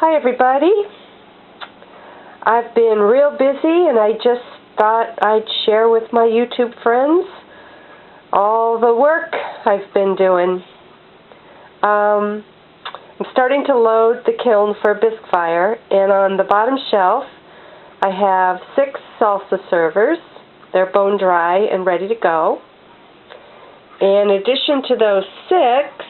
Hi everybody. I've been real busy and I just thought I'd share with my YouTube friends all the work I've been doing. I'm starting to load the kiln for bisque fire, and on the bottom shelf I have 6 salsa servers. They're bone dry and ready to go. In addition to those 6,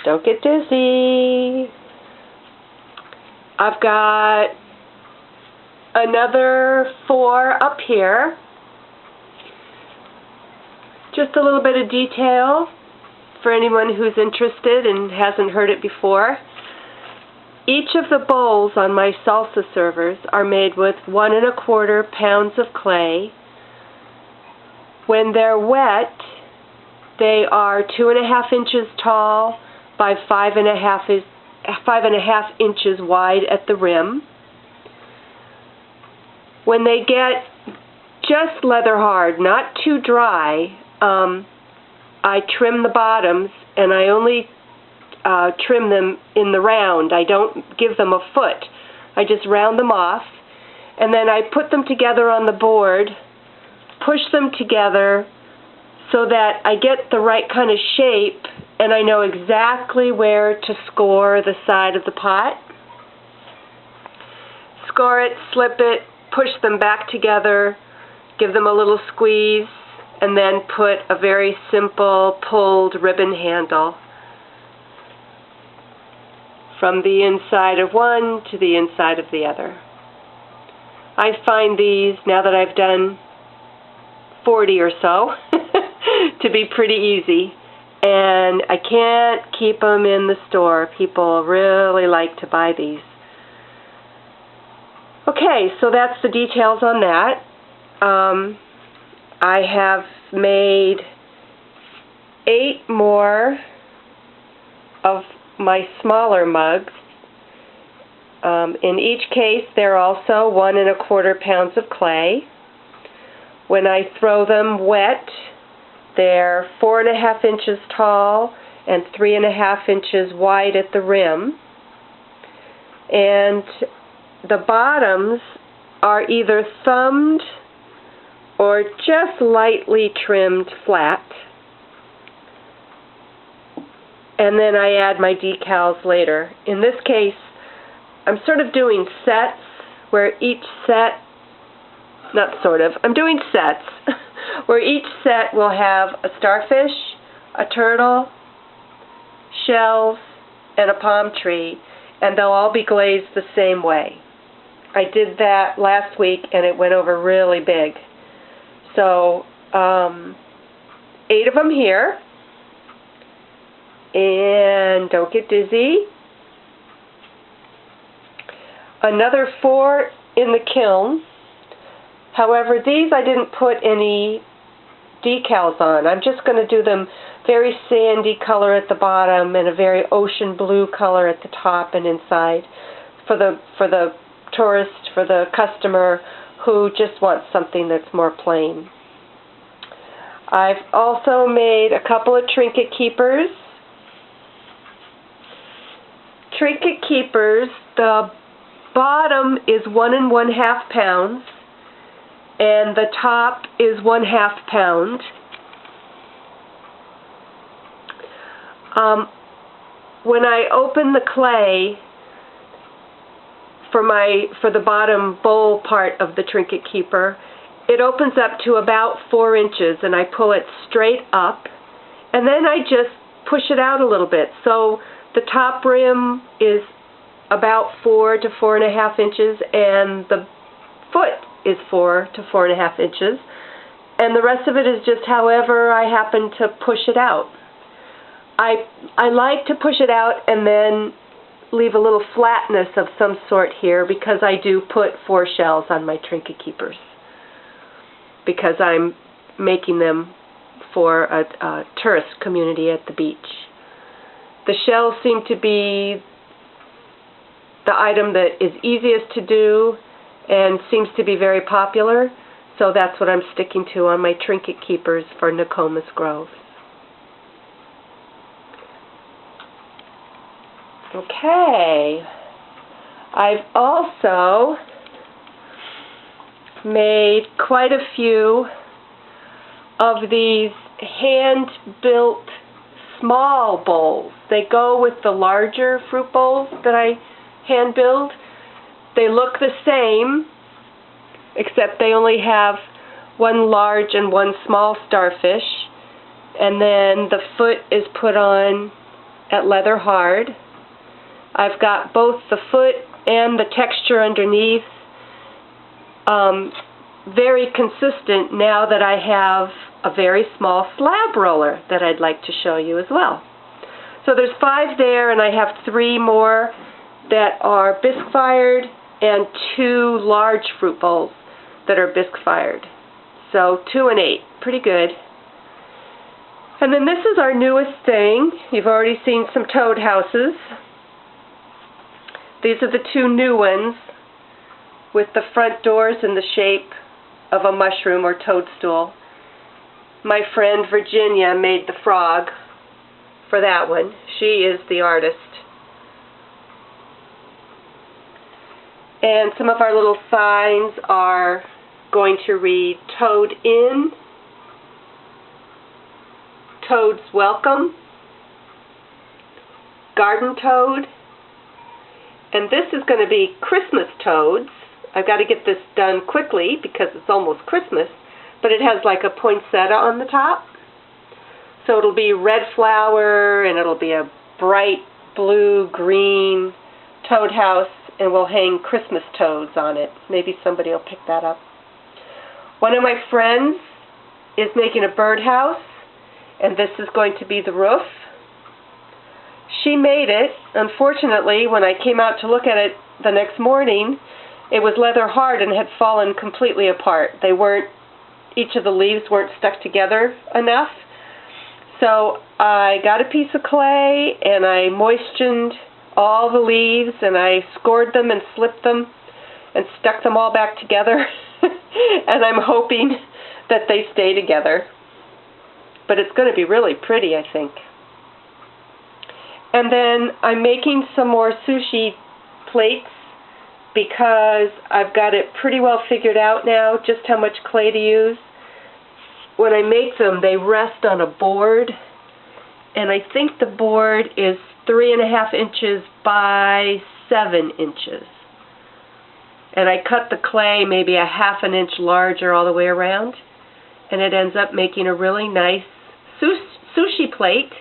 don't get dizzy, I've got another 4 up here. Just a little bit of detail for anyone who's interested and hasn't heard it before. Each of the bowls on my salsa servers are made with 1 1/4 pounds of clay. When they're wet, they are 2 1/2 inches tall by 5 1/2 inches wide at the rim. When they get just leather hard, not too dry, I trim the bottoms, and I only trim them in the round. I don't give them a foot. I just round them off, and then I put them together on the board, push them together so that I get the right kind of shape, and I know exactly where to score the side of the pot. Score it, slip it, push them back together, give them a little squeeze, and then put a very simple pulled ribbon handle from the inside of one to the inside of the other. I find these, now that I've done 40 or so, to be pretty easy, and I can't keep them in the store. People really like to buy these. Okay, so that's the details on that. I have made 8 more of my smaller mugs. In each case, they're also 1 1/4 pounds of clay. When I throw them wet, they're 4 1/2 inches tall and 3 1/2 inches wide at the rim. And the bottoms are either thumbed or just lightly trimmed flat. And then I add my decals later. In this case, I'm sort of doing sets where each set, I'm doing sets where each set will have a starfish, a turtle, shells, and a palm tree, and they'll all be glazed the same way. I did that last week and it went over really big. So 8 of them here, and don't get dizzy. Another 4 in the kiln. However, these I didn't put any decals on. I'm just going to do them very sandy color at the bottom and a very ocean blue color at the top and inside for the tourist, for the customer who just wants something that's more plain. I've also made a couple of trinket keepers. Trinket keepers, the bottom is 1 1/2 pounds and the top is 1/2 pound. When I open the clay for the bottom bowl part of the trinket keeper, it opens up to about 4 inches, and I pull it straight up, and then I just push it out a little bit. So the top rim is about 4 to 4 1/2 inches, and the foot is 4 to 4 1/2 inches, and the rest of it is just however I happen to push it out. I like to push it out and then leave a little flatness of some sort here, because I do put 4 shells on my trinket keepers, because I'm making them for a tourist community at the beach. The shells seem to be the item that is easiest to do and seems to be very popular, so that's what I'm sticking to on my trinket keepers for Nokomis Grove. Okay, I've also made quite a few of these hand-built small bowls. They go with the larger fruit bowls that I hand build. They look the same, except they only have one large and one small starfish, and then the foot is put on at leather hard. I've got both the foot and the texture underneath very consistent now that I have a very small slab roller that I'd like to show you as well. So there's 5 there, and I have 3 more that are bisque fired and 2 large fruit bowls that are bisque fired. So 2 and 8, pretty good. And then this is our newest thing. You've already seen some toad houses. These are the 2 new ones with the front doors in the shape of a mushroom or toadstool. My friend Virginia made the frog for that one. She is the artist. And some of our little signs are going to read Toad In, Toad's Welcome, Garden Toad, and this is going to be Christmas Toads. I've got to get this done quickly because it's almost Christmas, but it has like a poinsettia on the top. So it'll be red flower, and it'll be a bright blue-green toad house, and we'll hang Christmas toads on it. Maybe somebody will pick that up. One of my friends is making a birdhouse, and this is going to be the roof. She made it. Unfortunately, when I came out to look at it the next morning, it was leather hard and had fallen completely apart. Each of the leaves weren't stuck together enough. So I got a piece of clay and I moistened all the leaves, and I scored them and slipped them and stuck them all back together. And I'm hoping that they stay together. But it's going to be really pretty, I think. And then I'm making some more sushi plates because I've got it pretty well figured out now just how much clay to use. When I make them, they rest on a board, and I think the board is 3.5 inches by 7 inches. And I cut the clay maybe a 1/2 inch larger all the way around, and it ends up making a really nice sushi plate,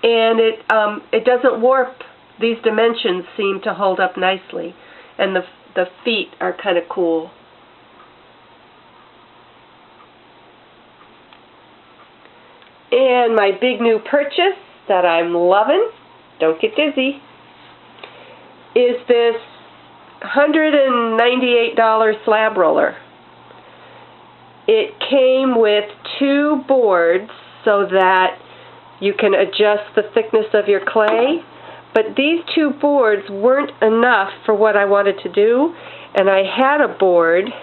and it doesn't warp. These dimensions seem to hold up nicely, and the feet are kind of cool. And my big new purchase that I'm loving, don't get dizzy, is this $198 slab roller. It came with 2 boards so that you can adjust the thickness of your clay, but these 2 boards weren't enough for what I wanted to do, and I had a board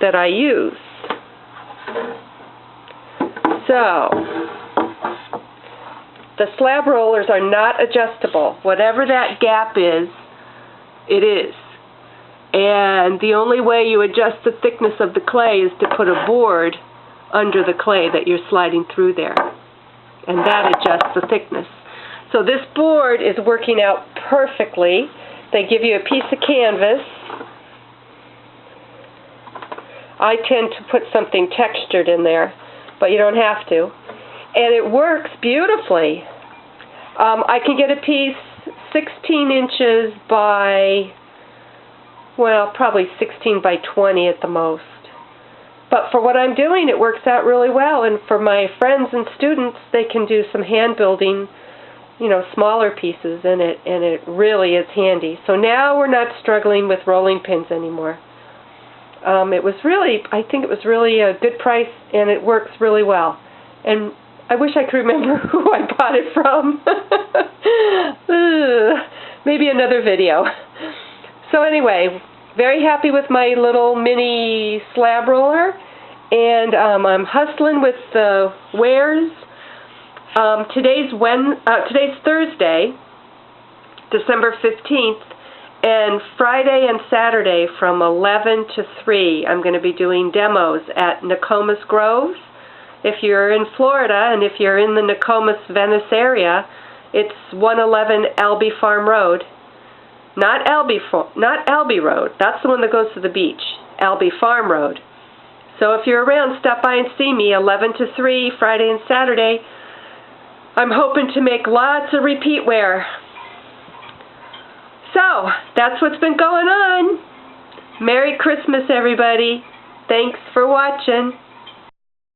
that I used. So, the slab rollers are not adjustable. Whatever that gap is, it is. And the only way you adjust the thickness of the clay is to put a board under the clay that you're sliding through there. And that adjusts the thickness. So this board is working out perfectly. They give you a piece of canvas. I tend to put something textured in there, but you don't have to. And it works beautifully. I can get a piece 16 inches by, well, probably 16 by 20 at the most. But for what I'm doing, it works out really well. And for my friends and students, they can do some hand building, smaller pieces in it, and it really is handy. So now we're not struggling with rolling pins anymore. I think it was really a good price, and it works really well. And I wish I could remember who I bought it from. Maybe another video. So anyway, very happy with my little mini slab roller, and I'm hustling with the wares. Today's Thursday, December 15th, And Friday and Saturday from 11 to 3, I'm going to be doing demos at Nokomis Grove. If you're in Florida and if you're in the Nokomis, Venice area, it's 111 Albee Farm Road. Not Albee Road. That's the one that goes to the beach. Albee Farm Road. So if you're around, stop by and see me 11 to 3, Friday and Saturday. I'm hoping to make lots of repeat wear. So, that's what's been going on. Merry Christmas, everybody. Thanks for watching.